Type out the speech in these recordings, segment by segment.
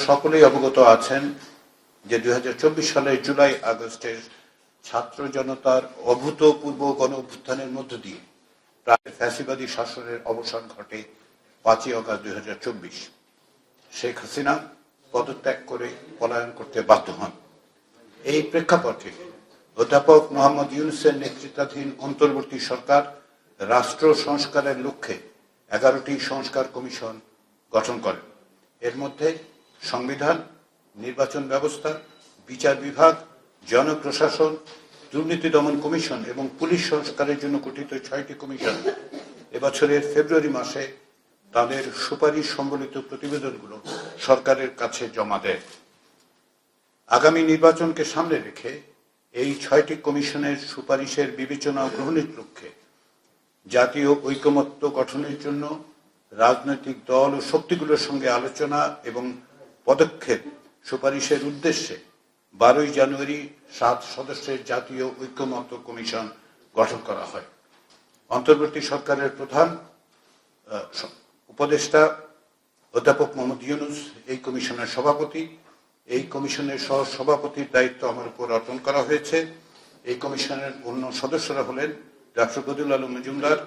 সকলেই অবগত আছেন যে 2024 সালের জুলাই আগস্টের ছাত্র জনতার অভূতপূর্ব গণ অভ্যুত্থানের মধ্য দিয়ে প্রায় ফ্যাসিবাদী শাসনের অবসান ঘটে 5ই আগস্ট 2024। শেখ হাসিনা পদত্যাগ করে পলায়ন করতে বাধ্য হন। এই প্রেক্ষাপটে অধ্যাপক মোহাম্মদ ইউনূসের নেতৃত্বাধীন অন্তর্বর্তী সরকার রাষ্ট্র সংস্কারের লক্ষ্যে 11টি সংস্কার কমিশন গঠন করেন। এর মধ্যে সংবিধান, নির্বাচন ব্যবস্থা, বিচার বিভাগ, জনপ্রশাসন, দুর্নীতি দমন কমিশন এবং পুলিশ সংস্কারের জন্য গঠিত 6টি কমিশন এবছরের ফেব্রুয়ারি মাসে তাদের সুপারিশ সম্বলিত প্রতিবেদনগুলো সরকারের কাছে জমা দেয়। আগামী নির্বাচনকে সামনে রেখে এই 6টি কমিশনের সুপারিশের বিবেচনা গ্রহণের লক্ষ্যে জাতীয় ঐকমত্য গঠনের জন্য রাজনৈতিক দল ও শক্তিগুলোর সঙ্গে আলোচনা এবং পদক্ষেপ সুপারিশের উদ্দেশ্যে 12ই জানুয়ারি 7 সদস্যের জাতীয় ঐকমত্য কমিশন গঠন করা হয়। অন্তর্বর্তী সরকারের প্রধান উপদেষ্টা অধ্যাপক মোহাম্মদ ইউনূস এই কমিশনের সভাপতি। এই কমিশনের সহ সভাপতির দায়িত্ব আমার উপর অর্পণ করা হয়েছে। এই কমিশনের অন্য সদস্যরা হলেন ডক্টর বদিউল আলম মজুমদার,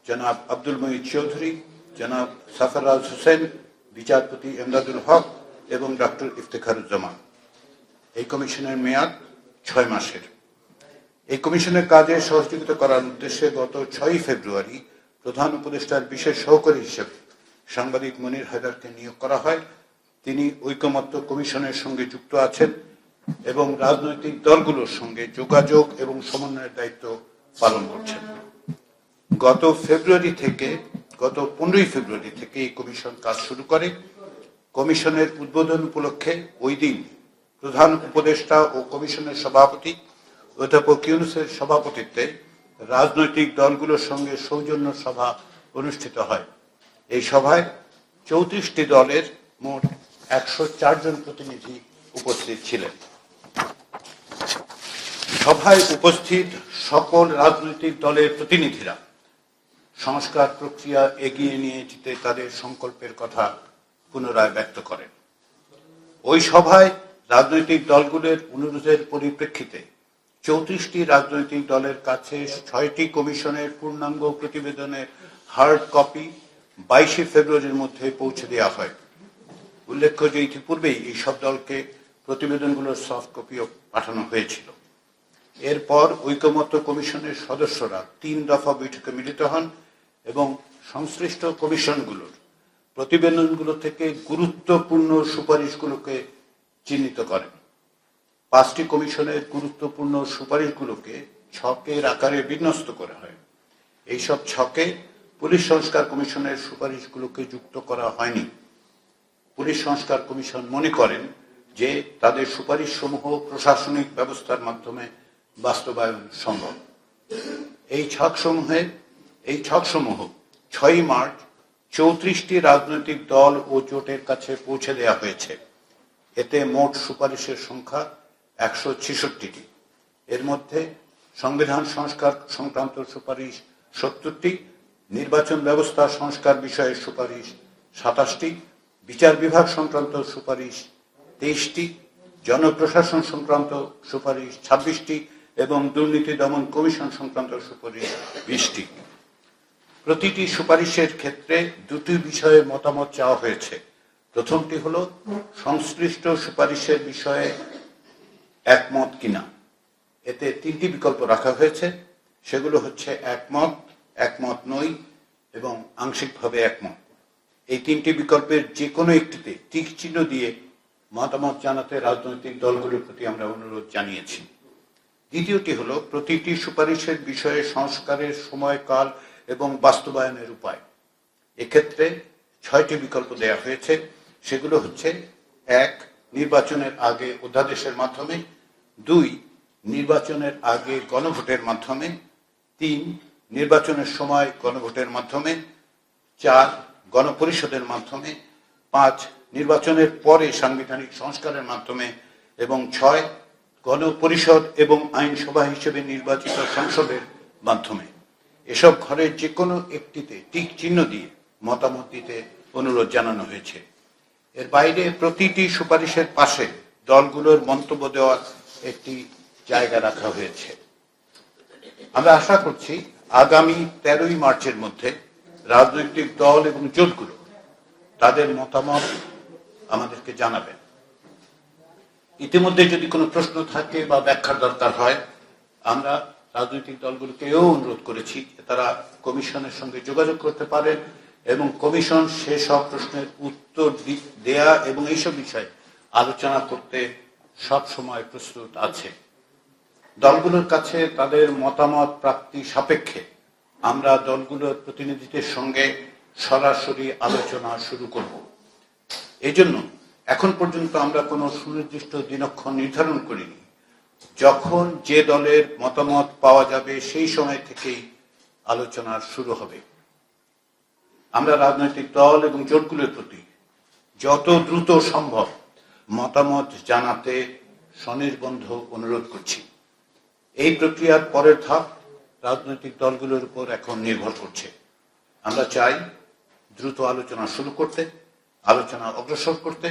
জনাব আব্দুল মুঈদ চৌধুরী, জনাব সাফারাজ হোসেন, বিচারপতি এমদাদুল হক এবং ডক্টর ইফতেখারুজ্জামান। এই কমিশনের মেয়াদ 6 মাসের। এই কমিশনের কাজে সহযোগিতা করার উদ্দেশ্যে গত 6ই ফেব্রুয়ারি প্রধান উপদেষ্টার বিশেষ সহকারী হিসেবে সাংবাদিক মনির হায়দারকে নিয়োগ করা হয়। তিনি ঐকমত্য কমিশনের সঙ্গে যুক্ত আছেন এবং রাজনৈতিক দলগুলোর সঙ্গে যোগাযোগ এবং সমন্বয়ের দায়িত্ব পালন করছেন। গত 15ই ফেব্রুয়ারি থেকে এই কমিশন কাজ শুরু করে। কমিশনের উদ্বোধন উপলক্ষে ওই দিন প্রধান উপদেষ্টা ও কমিশনের সভাপতি অধ্যাপক ইউনূসের সভাপতিত্বে রাজনৈতিক দলগুলোর সঙ্গে সৌজন্য সভা অনুষ্ঠিত হয়। এই সভায় 34টি দলের মোট 104 জন প্রতিনিধি উপস্থিত ছিলেন। সভায় উপস্থিত সকল রাজনৈতিক দলের প্রতিনিধিরা সংস্কার প্রক্রিয়া এগিয়ে নিয়ে যেতে তাদের সংকল্পের কথা পুনরায় ব্যক্ত করেন। ওই সভায় রাজনৈতিক দলগুলোর অনুরোধের পরিপ্রেক্ষিতে 34টি রাজনৈতিক দলের কাছে 6টি কমিশনের পূর্ণাঙ্গ প্রতিবেদনের হার্ড কপি 22শে ফেব্রুয়ারির মধ্যে পৌঁছে দেওয়া হয়। উল্লেখ্য যে ইতিপূর্বেই এই সব দলকে প্রতিবেদনগুলোর সফট কপিও পাঠানো হয়েছিল। এরপর ঐকমত্য কমিশনের সদস্যরা 3 দফা বৈঠকে মিলিত হন এবং সংশ্লিষ্ট কমিশনগুলোর প্রতিবেদনগুলো থেকে গুরুত্বপূর্ণ সুপারিশগুলোকে চিহ্নিত করেন। 5টি কমিশনের গুরুত্বপূর্ণ সুপারিশগুলোকে ছকের আকারে বিন্যস্ত করা হয়। এইসব ছকে পুলিশ সংস্কার কমিশনের সুপারিশগুলোকে যুক্ত করা হয়নি। পুলিশ সংস্কার কমিশন মনে করেন যে তাদের সুপারিশ সমূহ প্রশাসনিক ব্যবস্থার মাধ্যমে বাস্তবায়ন সম্ভব। এই ছকসমূহ 6ই মার্চ 34টি রাজনৈতিক দল ও জোটের কাছে পৌঁছে দেওয়া হয়েছে। এতে মোট সুপারিশের সংখ্যা 166টি। এর মধ্যে সংবিধান সংস্কার সংক্রান্ত সুপারিশ 70টি, নির্বাচন ব্যবস্থা সংস্কার বিষয়ে সুপারিশ 27টি, বিচার বিভাগ সংক্রান্ত সুপারিশ 23টি, জনপ্রশাসন সংক্রান্ত সুপারিশ 26টি এবং দুর্নীতি দমন কমিশন সংক্রান্ত সুপারিশ 20টি। প্রতিটি সুপারিশের ক্ষেত্রে 2টি বিষয়ে মতামত চাওয়া হয়েছে। প্রথমটি হলো সংশ্লিষ্ট সুপারিশের বিষয়ে একমত কিনা। এতে 3টি বিকল্প রাখা হয়েছে। সেগুলো হচ্ছে একমত, একমত নই এবং আংশিকভাবে একমত। এই 3টি বিকল্পের যে কোনো একটিতে টিক চিহ্ন দিয়ে মতামত জানাতে রাজনৈতিক দলগুলোর প্রতি আমরা অনুরোধ জানিয়েছি। দ্বিতীয়টি হলো প্রতিটি সুপারিশের বিষয়ে সংস্কারের সময়কাল এবং বাস্তবায়নের উপায়। এক্ষেত্রে 6টি বিকল্প দেওয়া হয়েছে। সেগুলো হচ্ছে 1. নির্বাচনের আগে অধ্যাদেশের মাধ্যমে, 2. নির্বাচনের আগে গণভোটের মাধ্যমে, 3. নির্বাচনের সময় গণভোটের মাধ্যমে, 4. গণপরিষদের মাধ্যমে, 5. নির্বাচনের পরে সাংবিধানিক সংস্কারের মাধ্যমে এবং 6. গণপরিষদ এবং আইনসভা হিসেবে নির্বাচিত সংসদের মাধ্যমে। এসব ঘরের যে কোনো একটিতে টিক চিহ্ন দিয়ে মতামত দিতে অনুরোধ জানানো হয়েছে। এর বাইরে প্রতিটি সুপারিশের পাশে দলগুলোর মন্তব্য দেওয়ার একটি জায়গা রাখা হয়েছে। আমরা আশা করছি আগামী 13ই মার্চের মধ্যে রাজনৈতিক দল এবং জোটগুলো তাদের মতামত আমাদেরকে জানাবেন। ইতিমধ্যে যদি কোনো প্রশ্ন থাকে বা ব্যাখ্যার দরকার হয়, আমরা রাজনৈতিক দলগুলোকেও অনুরোধ করেছি যে তারা কমিশনের সঙ্গে যোগাযোগ করতে পারেন এবং কমিশন সেসব প্রশ্নের উত্তর দেয়া এবং এইসব বিষয়ে আলোচনা করতে সব সময় প্রস্তুত আছে। দলগুলোর কাছে তাদের মতামত প্রাপ্তি সাপেক্ষে আমরা দলগুলোর প্রতিনিধিদের সঙ্গে সরাসরি আলোচনা শুরু করব। এজন্য এখন পর্যন্ত আমরা কোনো সুনির্দিষ্ট দিনক্ষণ নির্ধারণ করিনি। যখন যে দলের মতামত পাওয়া যাবে সেই সময় থেকেই আলোচনা শুরু হবে। আমরা রাজনৈতিক দল এবং জোটগুলোর প্রতি যত দ্রুত সম্ভব মতামত জানাতে স্বনির্বন্ধ অনুরোধ করছি। এই প্রক্রিয়ার পরের ধাপ রাজনৈতিক দলগুলোর উপর এখন নির্ভর করছে। আমরা চাই দ্রুত আলোচনা শুরু করতে, আলোচনা অগ্রসর করতে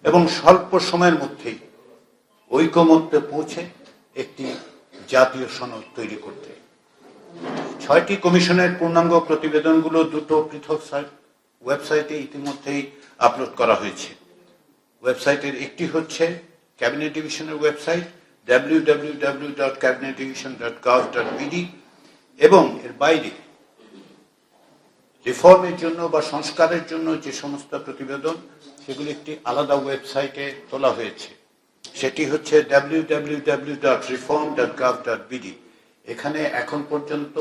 এবং স্বল্প সময়ের মধ্যেই ঐকমত্যে পৌঁছে একটি জাতীয় সনদ তৈরি করতে। 6টি কমিশনের পূর্ণাঙ্গ প্রতিবেদনগুলো দুটো পৃথক ওয়েবসাইটে ইতিমধ্যেই আপলোড করা হয়েছে। ওয়েবসাইটের একটি হচ্ছে ক্যাবিনেট ডিভিশনের ওয়েবসাইট www.cabinetdivision.gov.bd এবং এর বাইরে রিফর্মের জন্য বা সংস্কারের জন্য যে সমস্ত প্রতিবেদন সেগুলি একটি আলাদা ওয়েবসাইটে তোলা হয়েছে, সেটি হচ্ছে www.reform.gov.bd। এখানে এখন পর্যন্ত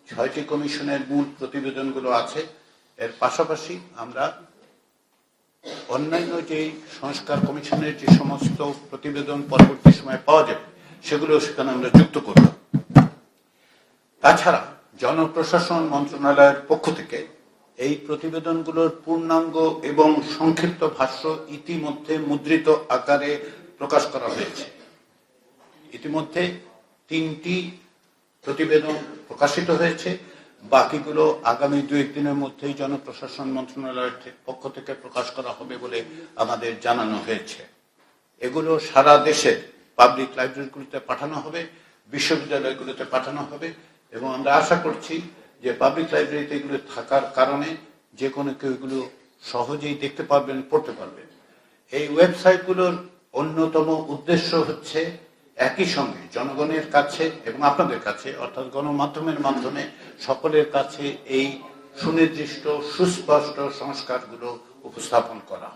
6টি কমিশনের মূল প্রতিবেদনগুলো আছে। এর পাশাপাশি আমরা অন্যান্য যে সংস্কার কমিশনের যে সমস্ত প্রতিবেদন পরবর্তী সময় পাওয়া যাবে সেগুলো সেখানে আমরা যুক্ত করব। তাছাড়া জনপ্রশাসন মন্ত্রণালয়ের পক্ষ থেকে এই প্রতিবেদনগুলোর পূর্ণাঙ্গ এবং সংক্ষিপ্ত ভাষ্য ইতিমধ্যে মুদ্রিত আকারে প্রকাশ করা হয়েছে। ইতিমধ্যে 3টি প্রতিবেদন প্রকাশিত হয়েছে, বাকিগুলো আগামী 2-1 দিনের মধ্যেই জনপ্রশাসন মন্ত্রণালয়ের পক্ষ থেকে প্রকাশ করা হবে বলে আমাদের জানানো হয়েছে। এগুলো সারা দেশের পাবলিক লাইব্রেরিগুলোতে পাঠানো হবে, বিশ্ববিদ্যালয়গুলোতে পাঠানো হবে এবং আমরা আশা করছি যে পাবলিক লাইব্রেরিতে এগুলো থাকার কারণে যে কোনো কেউ এগুলো সহজেই দেখতে পারবেন, পড়তে পারবেন। এই ওয়েবসাইটগুলোর অন্যতম উদ্দেশ্য হচ্ছে একই সঙ্গে জনগণের কাছে এবং আপনাদের কাছে অর্থাৎ গণমাধ্যমের মাধ্যমে সকলের কাছে এই সুনির্দিষ্ট সুস্পষ্ট সংস্কারগুলো উপস্থাপন করা,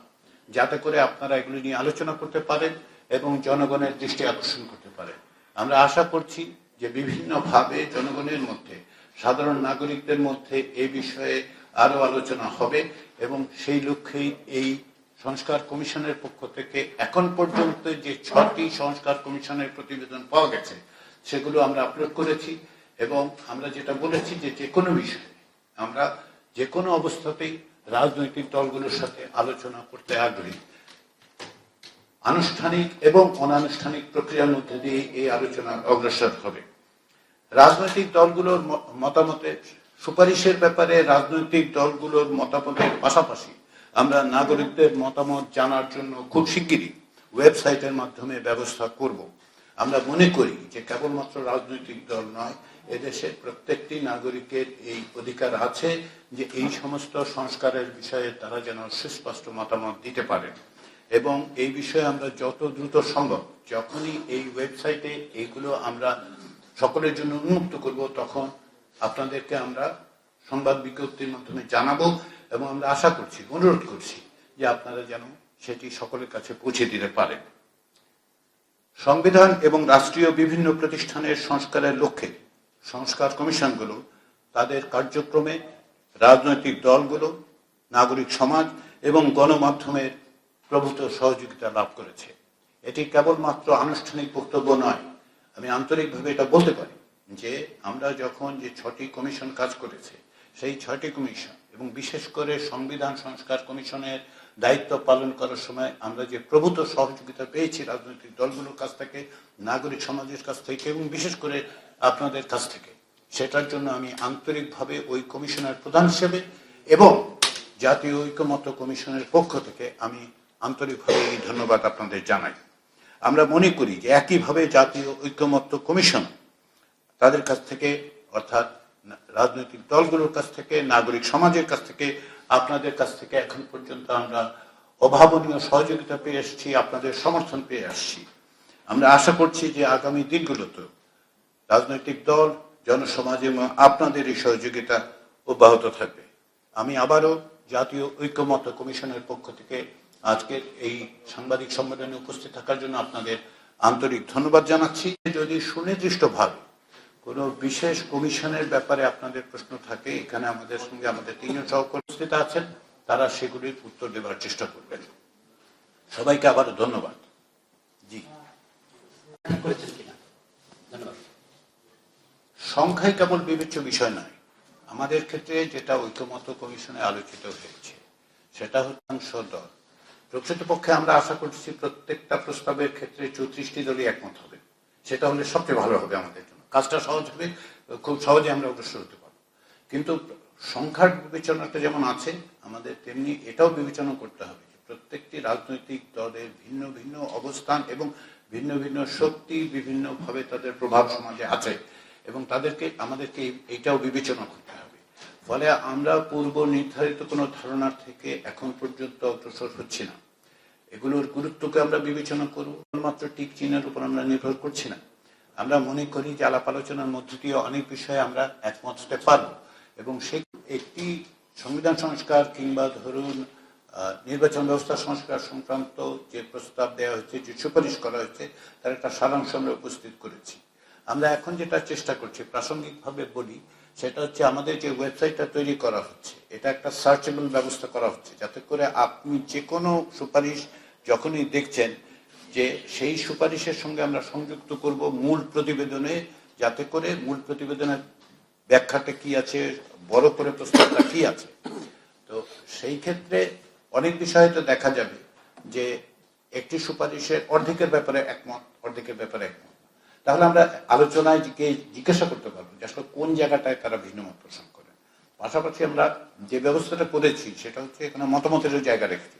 যাতে করে আপনারা এগুলো নিয়ে আলোচনা করতে পারেন এবং জনগণের দৃষ্টি আকর্ষণ করতে পারেন। আমরা আশা করছি যে বিভিন্নভাবে জনগণের মধ্যে, সাধারণ নাগরিকদের মধ্যে এই বিষয়ে আরো আলোচনা হবে এবং সেই লক্ষ্যেই এই সংস্কার কমিশনের পক্ষ থেকে এখন পর্যন্ত যে 6টি সংস্কার কমিশনের প্রতিবেদন পাওয়া গেছে সেগুলো আমরা আপলোড করেছি এবং আমরা যেটা বলেছি যে যে কোনো বিষয়ে আমরা যে কোনো অবস্থাতেই রাজনৈতিক দলগুলোর সাথে আলোচনা করতে আগ্রহী। আনুষ্ঠানিক এবং অনানুষ্ঠানিক প্রক্রিয়ার মধ্যে দিয়ে এই আলোচনা অগ্রসর হবে। রাজনৈতিক দলগুলোর মতামতের সুপারিশের ব্যাপারে রাজনৈতিক দলগুলোর মতামতের পাশাপাশি আমরা নাগরিকদের মতামত জানার জন্য খুব শিগগিরই ওয়েবসাইটের মাধ্যমে ব্যবস্থা করব। আমরা মনে করি যে কেবলমাত্র রাজনৈতিক দল নয়, এদেশের প্রত্যেকটি নাগরিকের এই অধিকার আছে যে এই সমস্ত সংস্কারের বিষয়ে তারা যেন সুস্পষ্ট মতামত দিতে পারেন এবং এই বিষয়ে আমরা যত দ্রুত সম্ভব যখনই এই ওয়েবসাইটে এইগুলো আমরা সকলের জন্য উন্মুক্ত করব তখন আপনাদেরকে আমরা সংবাদ বিজ্ঞপ্তির মাধ্যমে জানাবো এবং আমরা আশা করছি, অনুরোধ করছি যে আপনারা যেন সেটি সকলের কাছে পৌঁছে দিতে পারেন। সংবিধান এবং রাষ্ট্রীয় বিভিন্ন প্রতিষ্ঠানের সংস্কারের লক্ষ্যে সংস্কার কমিশনগুলো তাদের কার্যক্রমে রাজনৈতিক দলগুলো, নাগরিক সমাজ এবং গণমাধ্যমের প্রভূত সহযোগিতা লাভ করেছে। এটি কেবলমাত্র আনুষ্ঠানিক বক্তব্য নয়, আমি আন্তরিকভাবে এটা বলতে পারি যে আমরা যখন যে 6টি কমিশন কাজ করেছে সেই 6টি কমিশন এবং বিশেষ করে সংবিধান সংস্কার কমিশনের দায়িত্ব পালন করার সময় আমরা যে প্রভূত সহযোগিতা পেয়েছি রাজনৈতিক দলগুলোর কাছ থেকে, নাগরিক সমাজের কাছ থেকে এবং বিশেষ করে আপনাদের কাছ থেকে, সেটার জন্য আমি আন্তরিকভাবে ওই কমিশনের প্রধান হিসেবে এবং জাতীয় ঐকমত্য কমিশনের পক্ষ থেকে আমি আন্তরিকভাবে এই ধন্যবাদ আপনাদের জানাই। আমরা মনে করি যে একইভাবে জাতীয় ঐকমত্য কমিশন তাদের কাছ থেকে, অর্থাৎ রাজনৈতিক দলগুলোর কাছ থেকে, নাগরিক সমাজের কাছ থেকে, আপনাদের কাছ থেকে এখন পর্যন্ত আমরা অভাবনীয় সহযোগিতা পেয়ে এসেছি, আপনাদের সমর্থন পেয়ে আসছি। আমরা আশা করছি যে আগামী দিনগুলোতে রাজনৈতিক দল, জনসমাজ এবং আপনাদের এই সহযোগিতা অব্যাহত থাকবে। আমি আবারও জাতীয় ঐকমত্য কমিশনের পক্ষ থেকে আজকের এই সাংবাদিক সম্মেলনে উপস্থিত থাকার জন্য আপনাদের আন্তরিক ধন্যবাদ জানাচ্ছি। যদি সুনির্দিষ্টভাবে কোনো বিশেষ কমিশনের ব্যাপারে আপনাদের প্রশ্ন থাকে, এখানে আমাদের সঙ্গে আমাদের 3 জন সহকর্মী আছেন, তারা সেগুলির উত্তর দেওয়ার চেষ্টা করবেন। সবাইকে আবারও ধন্যবাদ। জি, সংখ্যাই কেবল বিবেচ্য বিষয় নয়। আমাদের ক্ষেত্রে যেটা ঐকমত্য কমিশনে আলোচিত হয়েছে সেটা হচ্ছে দল। প্রকৃতপক্ষে আমরা আশা করছি প্রত্যেকটা প্রস্তাবের ক্ষেত্রে 34টি দলই একমত হবে। সেটা হলে সবচেয়ে ভালো হবে আমাদের জন্য, কাজটা সহজ হবে, খুব সহজে আমরা অগ্রসর হতে পারব। কিন্তু সংখ্যার বিবেচনাটা যেমন আছে, আমাদের তেমনি এটাও বিবেচনা করতে হবে যে প্রত্যেকটি রাজনৈতিক দলের ভিন্ন ভিন্ন অবস্থান এবং ভিন্ন ভিন্ন শক্তি, বিভিন্নভাবে তাদের প্রভাব সমাজে আছে এবং আমাদেরকে এইটাও বিবেচনা করতে হবে। ফলে আমরা পূর্ব নির্ধারিত কোনো ধারণার থেকে এখন পর্যন্ত অগ্রসর হচ্ছি না। এগুলোর গুরুত্বকে আমরা বিবেচনা করব, মাত্র টিক চিহ্নের উপর আমরা নির্ভর করছি না। আমরা মনে করি যে আলাপ আলোচনার মধ্য দিয়ে অনেক বিষয়ে আমরা একমত হতে পারব এবং সেই একটি সংবিধান সংস্কার কিংবা ধরুন নির্বাচন ব্যবস্থা সংস্কার সংক্রান্ত যে প্রস্তাব দেওয়া হয়েছে, যে সুপারিশ করা হয়েছে, তার একটা সারাংশ আমরা উপস্থিত করেছি। আমরা এখন যেটা চেষ্টা করছি, প্রাসঙ্গিকভাবে বলি, সেটা হচ্ছে আমাদের যে ওয়েবসাইটটা তৈরি করা হচ্ছে, এটা একটা সার্চেবল ব্যবস্থা করা হচ্ছে, যাতে করে আপনি যে কোনো সুপারিশ যখনই দেখছেন যে সেই সুপারিশের সঙ্গে আমরা সংযুক্ত করব মূল প্রতিবেদনে, যাতে করে মূল প্রতিবেদনের ব্যাখ্যাটা কি আছে, বড় করে প্রস্তাবটা কি আছে। তো সেই ক্ষেত্রে অনেক বিষয়ে তো দেখা যাবে যে একটি সুপারিশের অর্ধেকের ব্যাপারে একমত, অর্ধেকের ব্যাপারে একমত। তাহলে আমরা আলোচনায় জিজ্ঞাসা করতে পারবো যে আসলে কোন জায়গাটায় তারা ভিন্নমত পোষণ করেন। পাশাপাশি আমরা যে ব্যবস্থাটা করেছি সেটা হচ্ছে এখানে মতামতেরও জায়গা রেখেছি।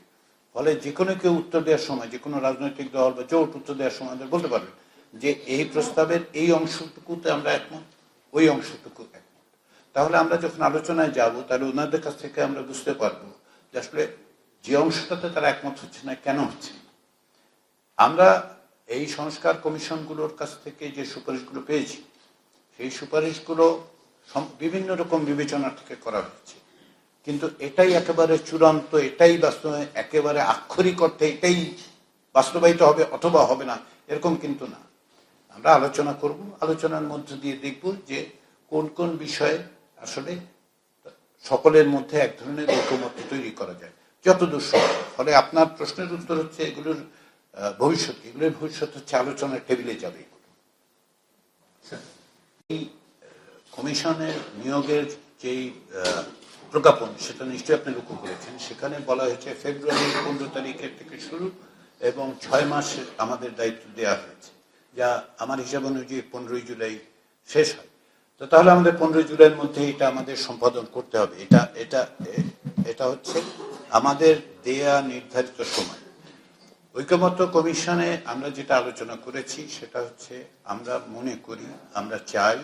ফলে যে কোনো কেউ উত্তর দেওয়ার সময়, যে কোনো রাজনৈতিক দল বা জোট উত্তর দেওয়ার সময় আমাদের বলতে পারবে যে এই প্রস্তাবের এই অংশটুকুতে আমরা একমত, ওই অংশটুকু একমত। তাহলে আমরা যখন আলোচনায় যাব, তাহলে ওনাদের কাছ থেকে আমরা বুঝতে পারবো যে আসলে যে অংশটাতে তারা একমত হচ্ছে না, কেন হচ্ছে না। আমরা এই সংস্কার কমিশনগুলোর কাছ থেকে যে সুপারিশগুলো পেয়েছি, সেই সুপারিশগুলো বিভিন্ন রকম বিবেচনা থেকে করা হয়েছে, কিন্তু এটাই একেবারে চূড়ান্ত, এটাই বাস্তবে একেবারে আক্ষরিক অর্থে এটাই বাস্তবায়িত হবে অথবা হবে না, এরকম কিন্তু না। আমরা আলোচনা করব, আলোচনার মধ্য দিয়ে দেখব যে কোন কোন বিষয়ে আসলে সকলের মধ্যে এক ধরনের ঐকমত্য তৈরি করা যায় যতদূর সম্ভব। ফলে আপনার প্রশ্নের উত্তর হচ্ছে এগুলোর ভবিষ্যৎ হচ্ছে আলোচনার টেবিলে যাবে। এই কমিশনের নিয়োগের যেই প্রজ্ঞাপন, সেটা নিশ্চয়ই আপনি লক্ষ্য করেছেন। সেখানে বলা হয়েছে ফেব্রুয়ারির 15 তারিখের থেকে শুরু এবং 6 মাস আমাদের দায়িত্ব দেওয়া হয়েছে, যা আমার হিসাব অনুযায়ী 15 জুলাই শেষ হয়। তো তাহলে আমাদের 15 জুলাইয়ের মধ্যে এটা আমাদের সম্পাদন করতে হবে। এটা হচ্ছে আমাদের দেয়া নির্ধারিত সময়। ঐকমত্য কমিশনে আমরা যেটা আলোচনা করেছি সেটা হচ্ছে আমরা মনে করি, আমরা চাই,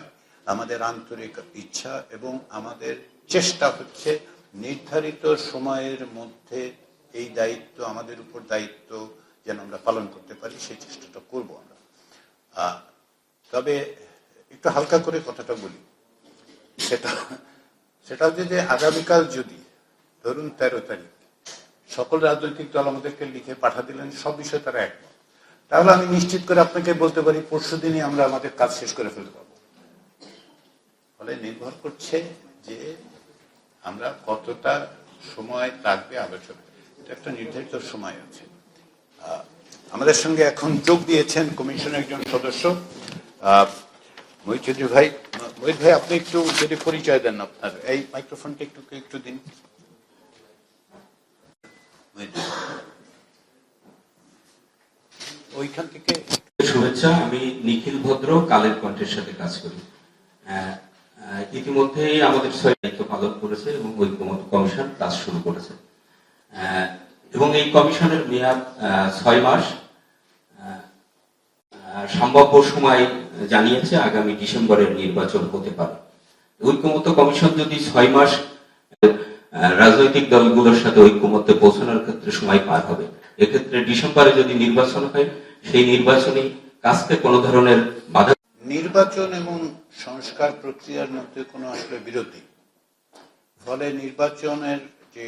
আমাদের আন্তরিক ইচ্ছা এবং আমাদের চেষ্টা হচ্ছে নির্ধারিত সময়ের মধ্যে এই দায়িত্ব, আমাদের উপর দায়িত্ব যেন আমরা পালন করতে পারি, সেই চেষ্টাটা করবো আমরা। তবে একটু হালকা করে কথাটা বলি, সেটা হচ্ছে যে আগামীকাল যদি ধরুন 13 তারিখ সকল রাজনৈতিক দল আমাদেরকে লিখে পাঠা দিলেন সব বিষয়ে তারা একমত, তাহলে আমি নিশ্চিত করে আপনাকে বলতে পারি পরশুদিনই আমরা আমাদের কাজ শেষ করে ফেলতে পারবো। ফলে নির্ভর করছে যে আমরা কতটা সময় লাগবে আলোচনা, এটা একটা নির্ধারিত সময় আছে। আমাদের সঙ্গে এখন যোগ দিয়েছেন কমিশনের একজন সদস্য মহিত ভাই। মহিত ভাই, আপনি একটু যদি পরিচয় দেন আপনার, এই মাইক্রোফোনটা একটু দিন। ওইখান থেকে শুভেচ্ছা। আমি নিখিল ভদ্র, কালের কণ্ঠের সাথে কাজ করি। ইতিমধ্যেই আমাদের দায়িত্ব পালন করেছে এবং ঐকমত্য কমিশন কাজ শুরু করেছে। এবং এই কমিশনের মেয়াদ 6 মাস। সম্ভাব্য সময় জানিয়েছে আগামী ডিসেম্বরের নির্বাচন হতে পারে। ঐক্যমত্য কমিশন যদি 6 মাস রাজনৈতিক দলগুলোর সাথে ঐক্যমত্যে পৌঁছানোর ক্ষেত্রে সময় পার হবে, এক্ষেত্রে ডিসেম্বরে যদি নির্বাচন হয়, সেই নির্বাচনী কাজকে কোনো ধরনের বাধা। নির্বাচন এবং সংস্কার প্রক্রিয়ার মধ্যে কোনো আসলে বিরোধী, ফলে নির্বাচনের যে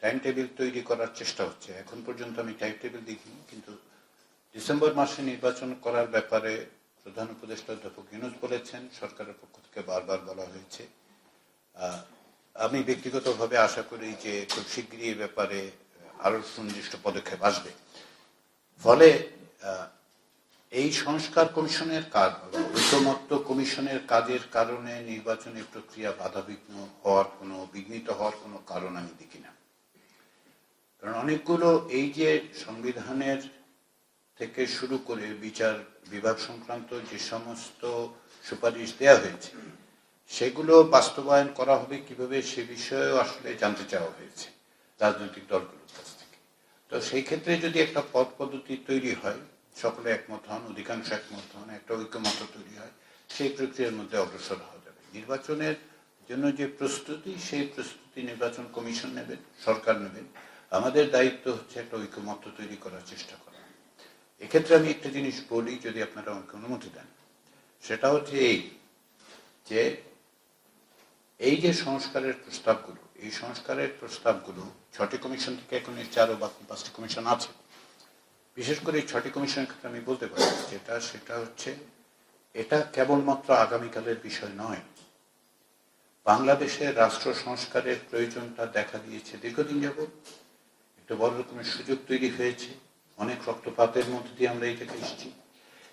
টাইম টেবিল তৈরি করার চেষ্টা হচ্ছে, এখন পর্যন্ত আমি টাইম টেবিল দেখিনি, কিন্তু ডিসেম্বর মাসে নির্বাচন করার ব্যাপারে প্রধান উপদেষ্টা অধ্যাপক ইউনূস বলেছেন, সরকারের পক্ষ থেকে বারবার বলা হয়েছে। আমি ব্যক্তিগতভাবে আশা করি যে খুব শীঘ্রই এ ব্যাপারে আরো সুনির্দিষ্ট পদক্ষেপ আসবে। ফলে এই সংস্কার কমিশনের কাজ, ঐকমত্য কমিশনের কাজের কারণে নির্বাচনী প্রক্রিয়া বাধাবিঘ্ন হওয়ার কোনো, বিঘ্নিত হওয়ার কোনো কারণ আমি দেখি না। কারণ অনেকগুলো এই যে সংবিধানের থেকে শুরু করে বিচার বিভাগ সংক্রান্ত যে সমস্ত সুপারিশ দেয়া হয়েছে, সেগুলো বাস্তবায়ন করা হবে কিভাবে সে বিষয়েও আসলে জানতে চাওয়া হয়েছে রাজনৈতিক দলগুলোর কাছ থেকে। তো সেই ক্ষেত্রে যদি একটা পথ পদ্ধতি তৈরি হয়, সকলে একমত হন, অধিকাংশ একমত হন, একটা ঐক্যমত্য তৈরি হয়, সেই প্রক্রিয়ার মধ্যে অগ্রসর হওয়া যাবে। নির্বাচনের জন্য যে প্রস্তুতি, সেই প্রস্তুতি নির্বাচন কমিশন নেবেন, সরকার নেবেন। আমাদের দায়িত্ব হচ্ছে একটা ঐক্যমত্য তৈরি করার চেষ্টা করা। এক্ষেত্রে আমি একটা জিনিস বলি, যদি আপনারা আমাকে অনুমতি দেন, সেটা হচ্ছে এই যে সংস্কারের প্রস্তাবগুলো, এই সংস্কারের প্রস্তাবগুলো 6টি কমিশন থেকে এখন 4 বা 5টি কমিশন আছে। বিশেষ করে এই 6টি কমিশনের ক্ষেত্রে আমি বলতে পারি সেটা হচ্ছে, এটা কেবলমাত্র আগামীকালের বিষয় নয়। বাংলাদেশের রাষ্ট্র সংস্কারের প্রয়োজনটা দেখা দিয়েছে দীর্ঘদিন যাবৎ। একটা বড় রকমের সুযোগ তৈরি হয়েছে, অনেক রক্তপাতের মধ্যে দিয়ে আমরা এই জায়গায় এসেছি,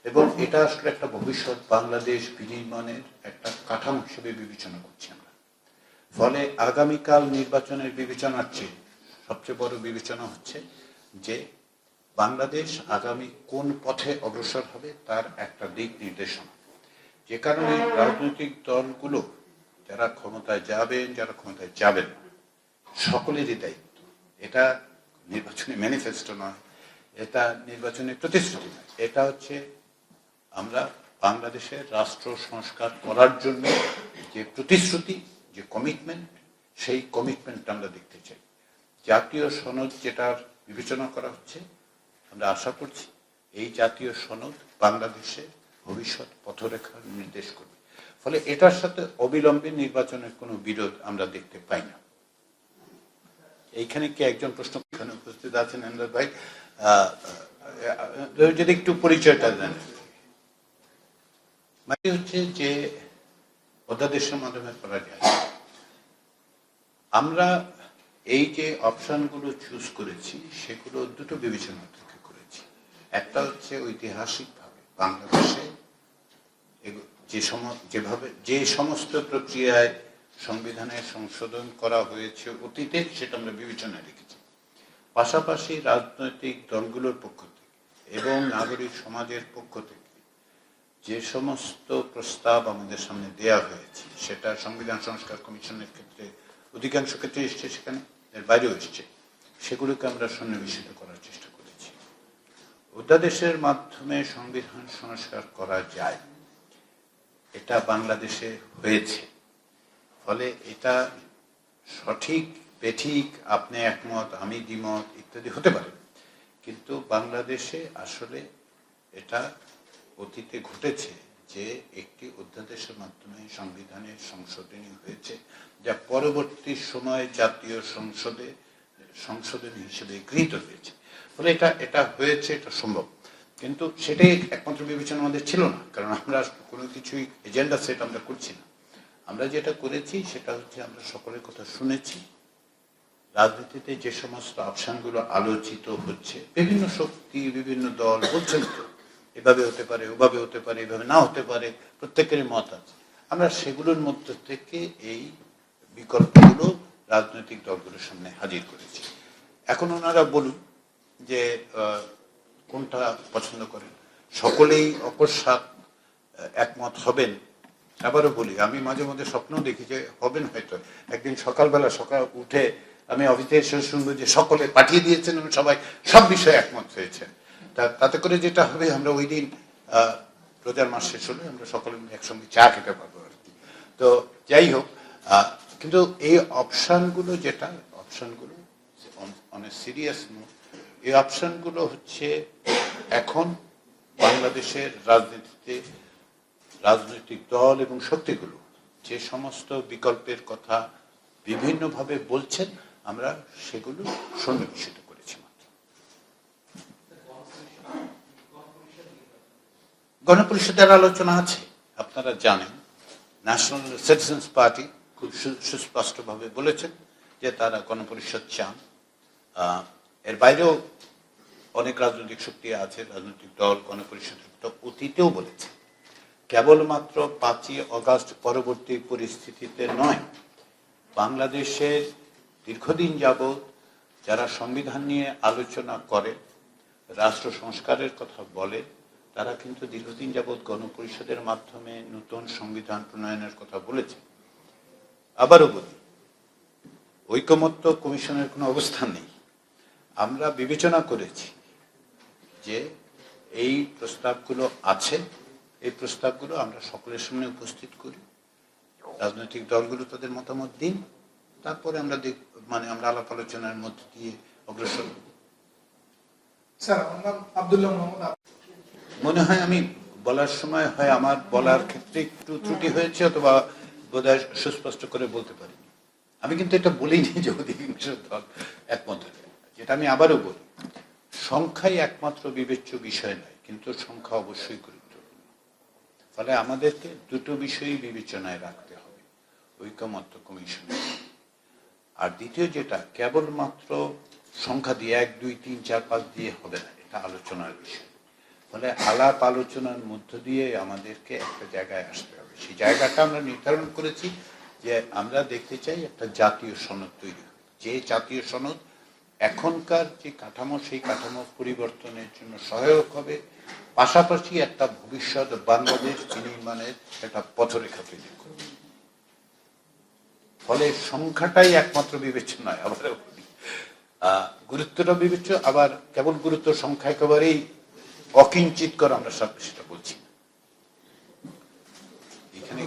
এবং এটা আসলে একটা ভবিষ্যৎ বাংলাদেশ বিনির্মাণের একটা কাঠামো হিসেবে বিবেচনা করছি আমরা। ফলে আগামীকাল নির্বাচনের বিবেচনার চেয়ে সবচেয়ে বড় বিবেচনা হচ্ছে যে বাংলাদেশ আগামী কোন পথে অগ্রসর হবে তার একটা দিক নির্দেশনা। যে কারণে রাজনৈতিক দলগুলো যারা ক্ষমতায় যাবেন, যারা ক্ষমতায় যাবেন, সকলেরই দায়িত্ব। এটা নির্বাচনী ম্যানিফেস্টো নয়, এটা নির্বাচনী প্রতিশ্রুতি নয়, এটা হচ্ছে আমরা বাংলাদেশের রাষ্ট্র সংস্কার করার জন্য যে প্রতিশ্রুতি, যে কমিটমেন্ট, সেই কমিটমেন্ট আমরা দেখতে চাই। জাতীয় সনদ যেটার বিবেচনা করা হচ্ছে, আমরা আশা করছি এই জাতীয় সনদ বাংলাদেশে ভবিষ্যৎ পথরেখা নির্দেশ করবে। ফলে এটার সাথে অবিলম্বে নির্বাচনের কোনো বিরোধ আমরা দেখতে পাই না। এইখানে কি একজন প্রশ্ন এখানে উপস্থিত আছেন এমদাদ ভাই, যদি একটু পরিচয়টা দেন। মানে হচ্ছে যে অধ্যাদেশের মাধ্যমে করা যায়। আমরা এই যে অপশনগুলো চুজ করেছি, সেগুলো দুটো বিবেচনা থেকে করেছি। একটা হচ্ছে ঐতিহাসিকভাবে বাংলাদেশে যে সমস্ত প্রক্রিয়ায় সংবিধানের সংশোধন করা হয়েছে অতীতে, সেটা আমরা বিবেচনায় রেখেছি। পাশাপাশি রাজনৈতিক দলগুলোর পক্ষ থেকে এবং নাগরিক সমাজের পক্ষ থেকে যে সমস্ত প্রস্তাব আমাদের সামনে দেয়া হয়েছে, সেটা সংবিধান সংস্কার কমিশনের ক্ষেত্রে অধিকাংশ ক্ষেত্রে এসছে, সেখানে এর বাইরেও এসছে, সেগুলোকে আমরা সন্নিবেশিত করার চেষ্টা করেছি। অধ্যাদেশের মাধ্যমে সংবিধান সংস্কার করা যায়, এটা বাংলাদেশে হয়েছে। ফলে এটা সঠিক বেঠিক, আপনি একমত আমি দ্বিমত ইত্যাদি হতে পারে, কিন্তু বাংলাদেশে আসলে এটা অতীতে ঘটেছে যে একটি অধ্যাদেশের মাধ্যমে সংবিধানের সংশোধনী হয়েছে, যা পরবর্তী সময়ে জাতীয় সংশোধনী হিসেবে গৃহীত হয়েছে। ফলে এটা হয়েছে, এটা সম্ভব। কিন্তু সেটাই একমাত্র বিবেচনা আমাদের ছিল না, কারণ আমরা কোনো কিছুই এজেন্ডা সেট আমরা করছি না। আমরা যেটা করেছি সেটা হচ্ছে, আমরা সকলের কথা শুনেছি। রাজনীতিতে যে সমস্ত অপশনগুলো আলোচিত হচ্ছে, বিভিন্ন শক্তি, বিভিন্ন দল বলছেন তো এভাবে হতে পারে, ওভাবে হতে পারে, এভাবে না হতে পারে, প্রত্যেকেরই মত আছে। আমরা সেগুলোর মধ্যে থেকে এই বিকল্পগুলো রাজনৈতিক দলগুলোর সামনে হাজির করেছি। এখন ওনারা বলুন যে কোনটা পছন্দ করেন। সকলেই অকস্মাৎ একমত হবেন। আবারও বলি, আমি মাঝে মধ্যে স্বপ্ন দেখি যে হবেন, হয়তো একদিন সকাল উঠে আমি অফিসে এসে শুনবো যে সকলে পাঠিয়ে দিয়েছেন এবং সবাই সব বিষয়ে একমত হয়েছেন। তাতে করে যেটা হবে, আমরা ওই দিন রোজার মাস শেষ হলে আমরা সকলে মিলে একসঙ্গে চা খেতে পারবো আর কি। তো যাই হোক, কিন্তু এই অপশনগুলো অনেক সিরিয়াস নোট, এই অপশনগুলো হচ্ছে এখন বাংলাদেশের রাজনীতিতে রাজনৈতিক দল এবং শক্তিগুলো যে সমস্ত বিকল্পের কথা বিভিন্নভাবে বলছেন, আমরা সেগুলো সন্নিবেশিত করেছি মাত্র। গণপরিষদের আলোচনা আছে, আপনারা জানেন ন্যাশনাল সিটিজেন্স পার্টি খুব সুস্পষ্টভাবে বলেছেন যে তারা গণপরিষদ চান। এর বাইরেও অনেক রাজনৈতিক শক্তি আছে, রাজনৈতিক দল গণপরিষদের অতীতেও বলেছে। কেবলমাত্র 5ই অগাস্ট পরবর্তী পরিস্থিতিতে নয়, বাংলাদেশের দীর্ঘদিন যাবৎ যারা সংবিধান নিয়ে আলোচনা করে, রাষ্ট্র সংস্কারের কথা বলে, তারা কিন্তু দীর্ঘদিন যাবৎ গণপরিষদের মাধ্যমে নতুন সংবিধান প্রণয়নের কথা বলেছে। আবারও বলি, ঐকমত্য কমিশনের কোনো অবস্থান নেই। আমরা বিবেচনা করেছি যে এই প্রস্তাবগুলো আছে, এই প্রস্তাবগুলো আমরা সকলের সামনে উপস্থিত করি, রাজনৈতিক দলগুলো তাদের মতামত দিন, তারপরে আমরা আমরা আলাপ আলোচনার মধ্যে দিয়ে অগ্রসর হব। স্যার, আমার নাম আব্দুল্লাহ মোহাম্মদ। মনে হয় আমি বলার সময় হয় আমার বলার ক্ষেত্রে একটু ত্রুটি হয়েছে, অথবা বোধহয় সুস্পষ্ট করে বলতে পারিনি। আমি কিন্তু এটা বলিনি যে অধিকাংশ দল একমত হবে, যেটা আমি আবারও বলি, সংখ্যাই একমাত্র বিবেচ্য বিষয় নয়, কিন্তু সংখ্যা অবশ্যই গুরুত্বপূর্ণ। ফলে আমাদেরকে দুটো বিষয়ই বিবেচনায় রাখতে হবে, ঐকমত্য কমিশন। আর দ্বিতীয় যেটা, কেবলমাত্র সংখ্যা দিয়ে 1, 2, 3, 4, 5 দিয়ে হবে না, এটা আলোচনার বিষয়। ফলে আলাপ আলোচনার মধ্য দিয়ে আমাদেরকে একটা জায়গায় আসতে হবে। সেই জায়গাটা আমরা নির্ধারণ করেছি যে আমরা দেখতে চাই একটা জাতীয় সনদ তৈরি হবে, যে জাতীয় সনদ এখনকার যে কাঠামো, সেই কাঠামো পরিবর্তনের জন্য সহায়ক হবে, পাশাপাশি একটা ভবিষ্যৎ বাংলাদেশ বিনির্মাণের একটা পথরেখা তৈরি করবে। ফলে সংখ্যাটাই একমাত্র বিবেচ্য নয়, আবার গুরুত্বটা বিবেচ্য। আবার কেবল গুরুত্ব সংখ্যা একেবারেই অকিঞ্চিত কর আমরা সব সেটা বলছি এখানে,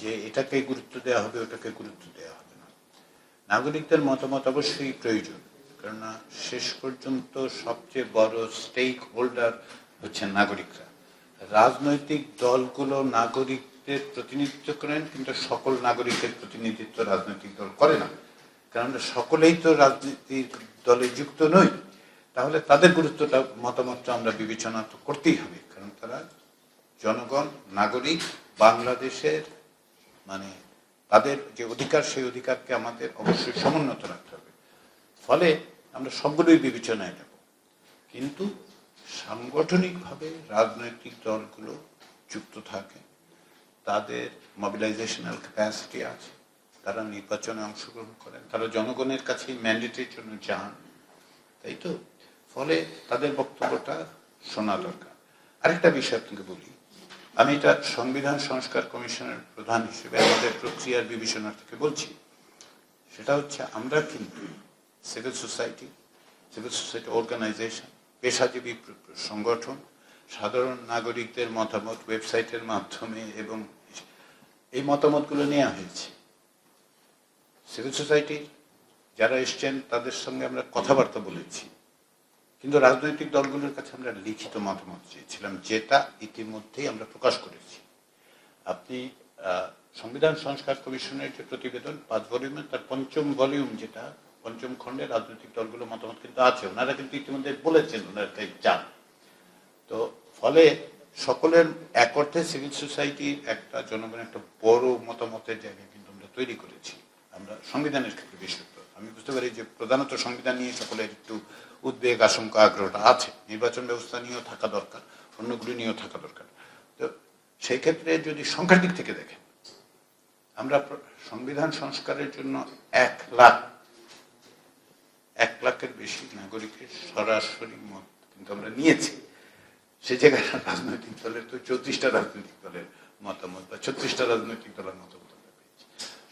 যে এটাকে গুরুত্ব দেওয়া হবে, ওটাকে গুরুত্ব দেওয়া হবে না। নাগরিকদের মতামত অবশ্যই প্রয়োজন, কেননা শেষ পর্যন্ত সবচেয়ে বড় স্টেক হোল্ডার হচ্ছেন নাগরিকরা। রাজনৈতিক দলগুলো নাগরিকদের প্রতিনিধিত্ব করেন, কিন্তু সকল নাগরিকের প্রতিনিধিত্ব রাজনৈতিক দল করে না, কারণ সকলেই তো রাজনৈতিক দলে যুক্ত নই। তাহলে তাদের গুরুত্বটা, মতামতটা আমরা বিবেচনা তো করতেই হবে, কারণ তারা জনগণ, নাগরিক, বাংলাদেশের তাদের যে অধিকার, সেই অধিকারকে আমাদের অবশ্যই সমুন্নত রাখতে হবে। ফলে আমরা সবগুলোই বিবেচনায় নেব, কিন্তু সাংগঠনিকভাবে রাজনৈতিক দলগুলো যুক্ত থাকে, তাদের মোবিলাইজেশনাল ক্যাপাসিটি আছে, তারা নির্বাচনে অংশগ্রহণ করেন, তারা জনগণের কাছে ম্যান্ডেটের জন্য যান, তাই তো? ফলে তাদের বক্তব্যটা শোনা দরকার। আরেকটা বিষয় আপনাকে বলি, আমি এটা সংবিধান সংস্কার কমিশনের প্রধান হিসেবে আমাদের প্রক্রিয়ার বিবেচনা থেকে বলছি। সেটা হচ্ছে, আমরা কিন্তু সিভিল সোসাইটি অর্গানাইজেশন, পেশাজীবী সংগঠন, সাধারণ নাগরিকদের মতামত ওয়েবসাইটের মাধ্যমে এবং এই মতামতগুলো নেওয়া হয়েছে। সিভিল সোসাইটির যারা এসছেন তাদের সঙ্গে আমরা কথাবার্তা বলেছি, কিন্তু রাজনৈতিক দলগুলোর কাছে আমরা লিখিত মতামত চেয়েছিলাম, যেটা ইতিমধ্যেই আমরা প্রকাশ করেছি। আপনি সংবিধান সংস্কার কমিশনের যে প্রতিবেদন 5 ভলিউমের, তার 5ম ভলিউম, যেটা 5ম খণ্ডে রাজনৈতিক দলগুলো মতামত কিন্তু আছে, ওনারা কিন্তু ইতিমধ্যে বলেছেন ওনারা চান। তো ফলে সকলের এক অর্থে সিভিল সোসাইটির একটা জনগণের একটা বড় মতামতের জায়গা কিন্তু আমরা তৈরি করেছি। আমরা সংবিধানের ক্ষেত্রে বিশেষত আমি বুঝতে পারি যে প্রধানত সংবিধান নিয়ে সকলের একটু উদ্বেগ, আশঙ্কা, আগ্রহটা আছে। নির্বাচন ব্যবস্থা নিয়েও থাকা দরকার, অন্যগুলি নিয়েও থাকা দরকার। তো সেই ক্ষেত্রে যদি সংখ্যার দিক থেকে দেখেন, আমরা সংবিধান সংস্কারের জন্য 1 লাখের বেশি নাগরিকের সরাসরি মত কিন্তু আমরা নিয়েছি। সে জায়গায় রাজনৈতিক দলের তো 34টা রাজনৈতিক দলের মতামত বা 36টা রাজনৈতিক দলের মতামত আমরা পেয়েছি।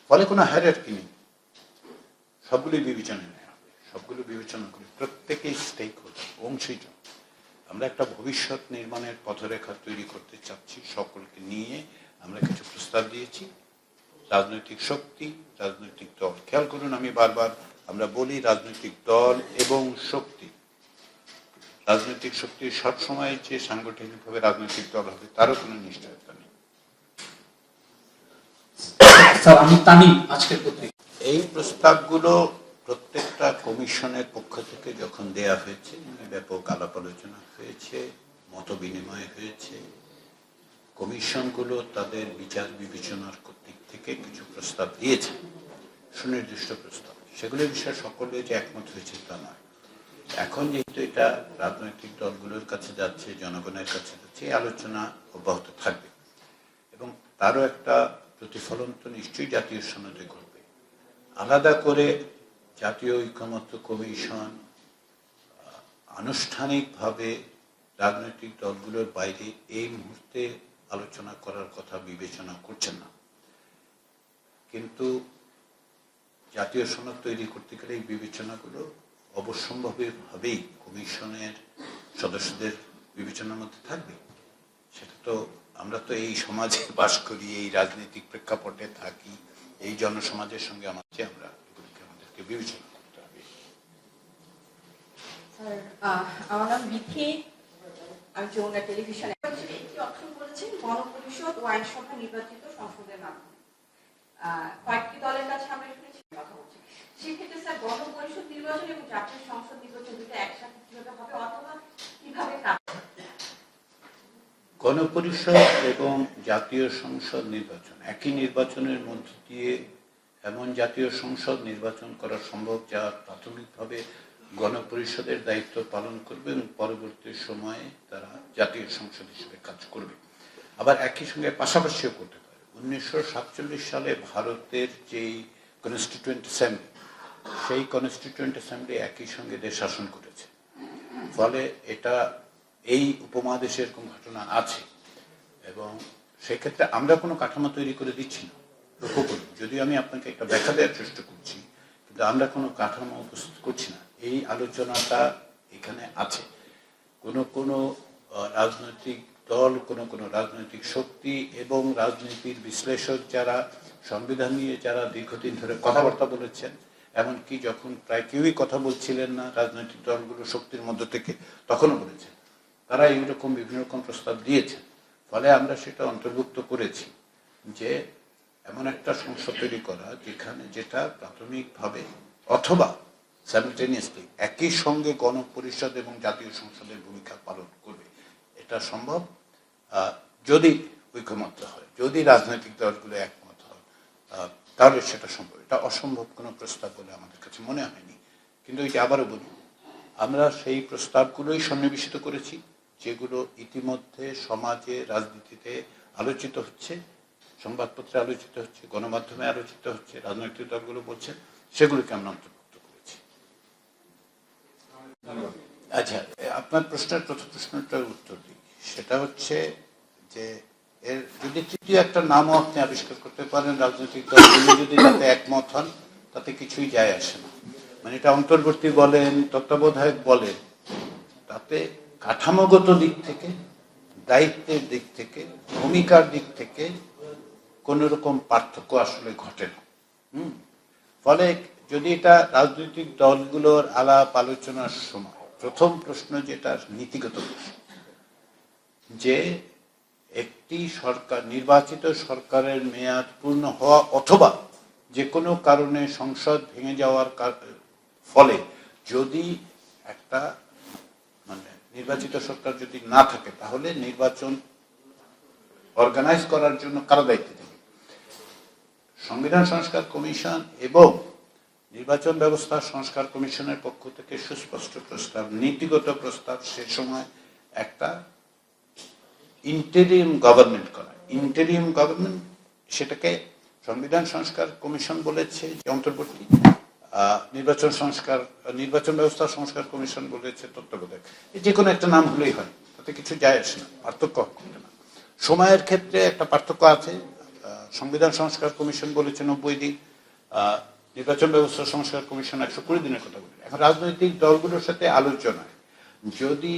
ফলে কোনো হায়ারার্কি নেই, সবগুলি বিবেচনায় নেওয়া হবে, সবগুলো বিবেচনা করে প্রত্যেকেই স্টেক হোল্ডার, অংশীজন। আমরা একটা ভবিষ্যৎ নির্মাণের পথরেখা তৈরি করতে চাচ্ছি, সকলকে নিয়ে আমরা কিছু প্রস্তাব দিয়েছি। রাজনৈতিক শক্তি, রাজনৈতিক দল, খেয়াল করুন আমি বারবার আমরা বলি রাজনৈতিক দল এবং শক্তি। রাজনৈতিক শক্তি সবসময় যে সাংগঠনিকভাবে রাজনৈতিক দল হবে তারও কোনো নিশ্চয়তা নেই। স্যার, আমি তামিম, আজকের পত্রিকা। এই প্রস্তাবগুলো প্রত্যেকটা কমিশনের পক্ষ থেকে যখন দেয়া হয়েছে, ব্যাপক আলাপ আলোচনা হয়েছে, মত বিনিময় হয়েছে। কমিশনগুলো তাদের বিচার বিবেচনার দিক থেকে কিছু প্রস্তাব দিয়েছে, সুনির্দিষ্ট প্রস্তাব। সেগুলোর বিষয়ে সকলে যে একমত হয়েছে তা নয়। এখন যেহেতু এটা রাজনৈতিক দলগুলোর কাছে যাচ্ছে, জনগণের কাছে যাচ্ছে, এই আলোচনা অব্যাহত থাকবে এবং তারও একটা প্রতিফলন তো নিশ্চয়ই জাতীয় সনদে ঘটবে। আলাদা করে জাতীয় ঐকমত্য কমিশন আনুষ্ঠানিকভাবে রাজনৈতিক দলগুলোর বাইরে এই মুহূর্তে আলোচনা করার কথা বিবেচনা করছেন না, কিন্তু জাতীয় সনদ তৈরি করতে গেলে এই বিবেচনাগুলো অবশ্যম্ভাবীভাবেই কমিশনের সদস্যদের বিবেচনার মধ্যে থাকবে। সেটা তো আমরা তো এই সমাজে বাস করি, এই রাজনৈতিক প্রেক্ষাপটে থাকি, এই জনসমাজের সঙ্গে আমরা এগুলোকে আমাদেরকে বিবেচনা করতে হবে। আমার নাম বিথি, আমি যমুনা টেলিভিশনে একটি অপশন বলেছেন গণপরিষদ ও আইনসভা নির্বাচিত সংসদের মাধ্যমে। কয়েকটি দলের কাছে আমরা শুনেছি কথা বলছি, সেক্ষেত্রে স্যার গণপরিষদ নির্বাচন এবং জাতীয় সংসদ নির্বাচন দুটো একসাথে কিভাবে হবে অথবা কিভাবে কাজ? গণপরিষদ এবং জাতীয় সংসদ নির্বাচন একই নির্বাচনের মধ্য দিয়ে এমন জাতীয় সংসদ নির্বাচন করা সম্ভব যা প্রাথমিকভাবে গণপরিষদের দায়িত্ব পালন করবে এবং পরবর্তী সময়ে তারা জাতীয় সংসদ হিসেবে কাজ করবে। আবার একই সঙ্গে পাশাপাশিও করতে পারে। 1947 সালে ভারতের যেই কনস্টিটিউয়েন্ট অ্যাসেম্বলি, সেই কনস্টিটিউয়েন্ট অ্যাসেম্বলি একই সঙ্গে দেশ শাসন করেছে। ফলে এটা এই উপমহাদেশে এরকম ঘটনা আছে এবং সেক্ষেত্রে আমরা কোনো কাঠামো তৈরি করে দিচ্ছি না। লক্ষ্য করুন, যদিও আমি আপনাকে একটা ব্যাখ্যা দেওয়ার চেষ্টা করছি, কিন্তু আমরা কোনো কাঠামো প্রস্তুত করছি না। এই আলোচনাটা এখানে আছে। কোনো রাজনৈতিক দল, কোনো রাজনৈতিক শক্তি এবং রাজনীতির বিশ্লেষক যারা সংবিধান নিয়ে যারা দীর্ঘদিন ধরে কথাবার্তা বলেছেন, এমনকি যখন প্রায় কেউই কথা বলছিলেন না রাজনৈতিক দলগুলো শক্তির মধ্য থেকে, তখনও বলেছেন, তারা এইরকম বিভিন্ন রকম প্রস্তাব দিয়েছেন। ফলে আমরা সেটা অন্তর্ভুক্ত করেছি যে এমন একটা সংসদ তৈরি করা যেটা প্রাথমিকভাবে অথবা সাইমultaneously একই সঙ্গে গণপরিষদ এবং জাতীয় সংসদের ভূমিকা পালন করবে। এটা সম্ভব যদি ঐকমত্য হয়, যদি রাজনৈতিক দলগুলো একমত হয়, তাহলে সেটা সম্ভব। এটা অসম্ভব কোনো প্রস্তাব বলে আমাদের কাছে মনে হয়নি। কিন্তু এটা আবারও বলি, আমরা সেই প্রস্তাবগুলোই সন্নিবেশিত করেছি যেগুলো ইতিমধ্যে সমাজে, রাজনীতিতে আলোচিত হচ্ছে, সংবাদপত্রে আলোচিত হচ্ছে, গণমাধ্যমে আলোচিত হচ্ছে, রাজনৈতিক দলগুলো বলছে, সেগুলোকে আমরা অন্তর্ভুক্ত করেছি। আচ্ছা, আপনার প্রশ্নের প্রথম প্রশ্নটার উত্তর দিই। সেটা হচ্ছে যে এর যদি তৃতীয় একটা নামও আপনি আবিষ্কার করতে পারেন, রাজনৈতিক দলগুলো যদি তাতে একমত হন, তাতে কিছুই যায় আসে না। মানে এটা অন্তর্বর্তী বলেন, তত্ত্বাবধায়ক বলেন, তাতে কাঠামোগত দিক থেকে, দায়িত্বের দিক থেকে, ভূমিকার দিক থেকে কোন রকম পার্থক্য আসলে ঘটে না। ফলে যদি এটা রাজনৈতিক দলগুলোর আলাপ আলোচনার সময় প্রথম প্রশ্ন যেটা নীতিগত প্রশ্ন, যে একটি সরকার, নির্বাচিত সরকারের মেয়াদ পূর্ণ হওয়া অথবা যে কোনো কারণে সংসদ ভেঙে যাওয়ার ফলে যদি একটা নির্বাচিত সরকার যদি না থাকে, তাহলে নির্বাচন অর্গানাইজ করার জন্য কারা দায়িত্ব দেবে? সংবিধান সংস্কার কমিশন এবং নির্বাচন ব্যবস্থা সংস্কার কমিশনের পক্ষ থেকে সুস্পষ্ট প্রস্তাব, নীতিগত প্রস্তাব সে সময় একটা ইন্টেরিম গভর্নমেন্ট করা। ইন্টেরিম গভর্নমেন্ট, সেটাকে সংবিধান সংস্কার কমিশন বলেছে যে অন্তর্বর্তী, নির্বাচন ব্যবস্থা সংস্কার কমিশন বলেছে তত্ত্বাবধায়ক। যে কোনো একটা নাম হলেই হয়, তাতে কিছু যায় আসে না, পার্থক্য হবে না। সময়ের ক্ষেত্রে একটা পার্থক্য আছে। সংবিধান সংস্কার কমিশন বলেছে 90 দিন, নির্বাচন ব্যবস্থা সংস্কার কমিশন 120 দিনের কথা বলে। এখন রাজনৈতিক দলগুলোর সাথে আলোচনায় যদি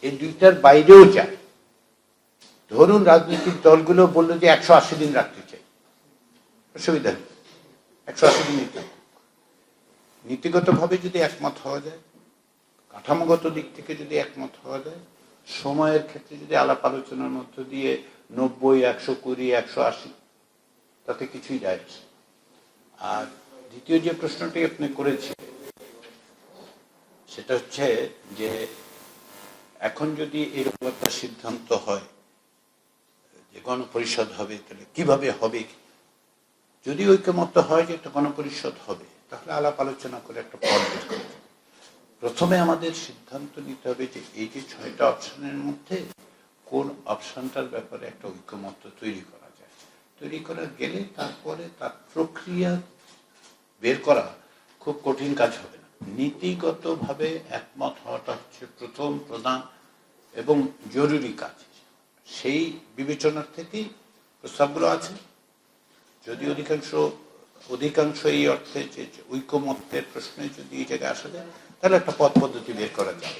এই দুইটার বাইরেও যায়, ধরুন রাজনৈতিক দলগুলো বললো যে 180 দিন রাখতে চাই, অসুবিধা নেই, 180 দিন নিতে হবে। নীতিগতভাবে যদি একমত হওয়া যায়, কাঠামোগত দিক থেকে যদি একমত হওয়া যায়, সময়ের ক্ষেত্রে যদি আলাপ আলোচনার মধ্য দিয়ে 90, 120, 180, তাতে কিছুই যায় না। আর দ্বিতীয় যে প্রশ্নটি আপনি করেছেন সেটা হচ্ছে যে এখন যদি এরকম একটা সিদ্ধান্ত হয় যে গণপরিষদ হবে, তাহলে কিভাবে হবে? যদি ঐক্যমত্য হয় যে একটা গণপরিষদ হবে, তাহলে আলাপ আলোচনা করে একটা পথ বের করতে হবে। প্রথমে আমাদের সিদ্ধান্ত নিতে হবে যে এই যে 6টা অপশনের মধ্যে কোন অপশনটার ব্যাপারে একটা ঐক্যমত্য তৈরি করা যায়। তৈরি করা গেলে তারপরে তার প্রক্রিয়া বের করা খুব কঠিন কাজ হবে না। নীতিগতভাবে একমত হওয়াটা হচ্ছে প্রথম, প্রধান এবং জরুরি কাজ। সেই বিবেচনার থেকেই প্রস্তাবগুলো আছে। যদি অধিকাংশ এই অর্থে যে ঐক্যমত্যের প্রশ্নে যদি এই জায়গায় আসা যায়, তাহলে একটা পথ পদ্ধতি বের করা যায়।